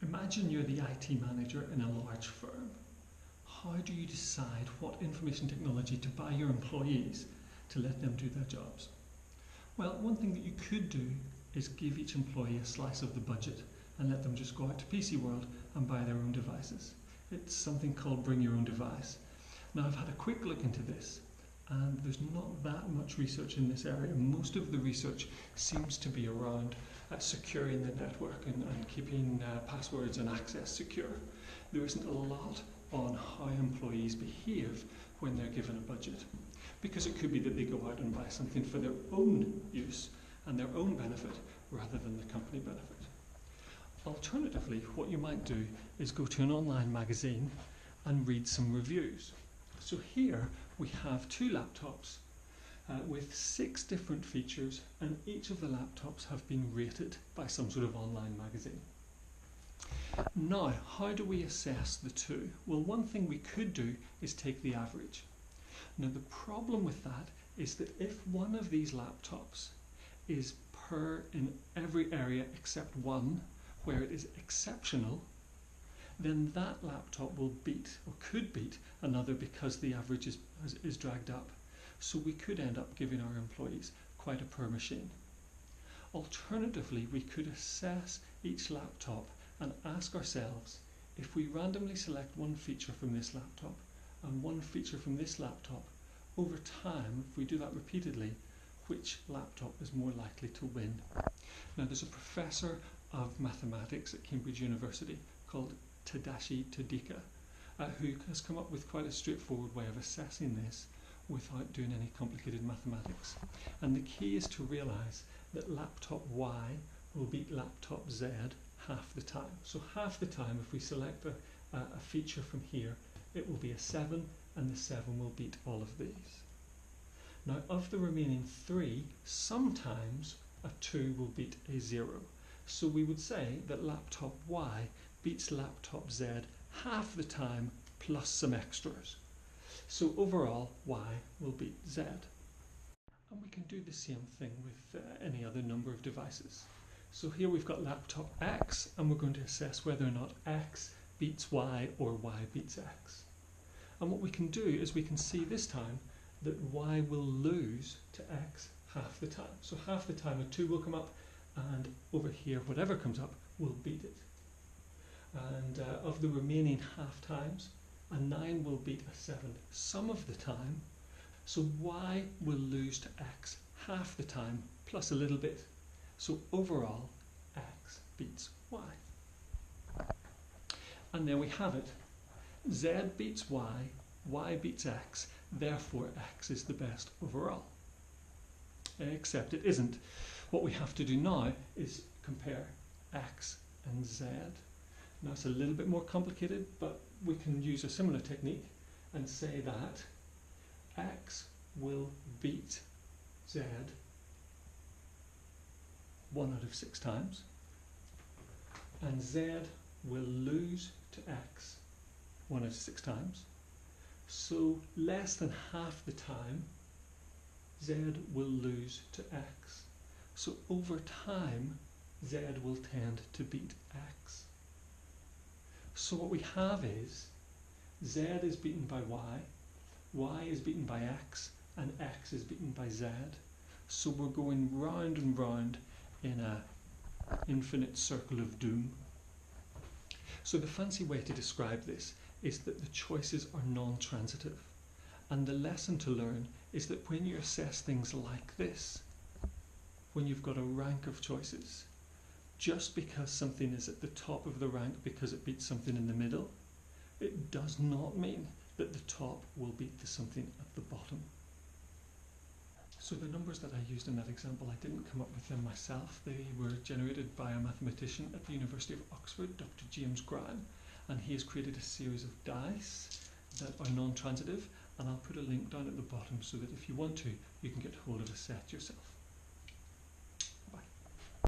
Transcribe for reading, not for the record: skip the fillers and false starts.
Imagine you're the IT manager in a large firm. How do you decide what information technology to buy your employees to let them do their jobs? Well, one thing that you could do is give each employee a slice of the budget and let them just go out to PC World and buy their own devices. It's something called Bring Your Own Device. Now, I've had a quick look into this, and there's not that much research in this area. Most of the research seems to be around securing the network and keeping passwords and access secure. There isn't a lot on how employees behave when they're given a budget, because it could be that they go out and buy something for their own use and their own benefit rather than the company benefit. Alternatively, what you might do is go to an online magazine and read some reviews. So here we have two laptops with 6 different features, and each of the laptops have been rated by some sort of online magazine. Now, how do we assess the two? Well, one thing we could do is take the average. Now, the problem with that is that if one of these laptops is per in every area except one, where it is exceptional, then that laptop will beat, or could beat, another because the average is dragged up. So we could end up giving our employees quite a poor machine. Alternatively, we could assess each laptop and ask ourselves, if we randomly select one feature from this laptop and one feature from this laptop, over time, if we do that repeatedly, which laptop is more likely to win? Now, there's a professor of mathematics at Cambridge University called Tadashi Tadika, who has come up with quite a straightforward way of assessing this without doing any complicated mathematics. And the key is to realise that laptop Y will beat laptop Z half the time. So half the time, if we select a feature from here, it will be a 7, and the 7 will beat all of these. Now, of the remaining 3, sometimes a 2 will beat a 0. So we would say that laptop Y beats laptop Z half the time plus some extras. So overall, Y will beat Z. And we can do the same thing with any other number of devices. So here we've got laptop X, and we're going to assess whether or not X beats Y or Y beats X. And what we can do is we can see this time that Y will lose to X half the time. So half the time a 2 will come up, and over here whatever comes up will beat it. And of the remaining half times, a 9 will beat a 7 some of the time. So Y will lose to X half the time plus a little bit. So overall, X beats Y. And there we have it. Z beats Y, Y beats X, therefore X is the best overall. Except it isn't. What we have to do now is compare X and Z. Now, it's a little bit more complicated, but we can use a similar technique and say that X will beat Z 1 out of 6 times, and Z will lose to X 1 out of 6 times. So less than half the time, Z will lose to X. So over time, Z will tend to beat X. So what we have is Z is beaten by Y, Y is beaten by X, and X is beaten by Z. So we're going round and round in an infinite circle of doom. So the fancy way to describe this is that the choices are non-transitive. And the lesson to learn is that when you assess things like this, when you've got a rank of choices, just because something is at the top of the rank because it beats something in the middle, it does not mean that the top will beat the something at the bottom. So the numbers that I used in that example, I didn't come up with them myself. They were generated by a mathematician at the University of Oxford, Dr. James Graham, and he has created a series of dice that are non-transitive, and I'll put a link down at the bottom so that if you want to, you can get hold of a set yourself.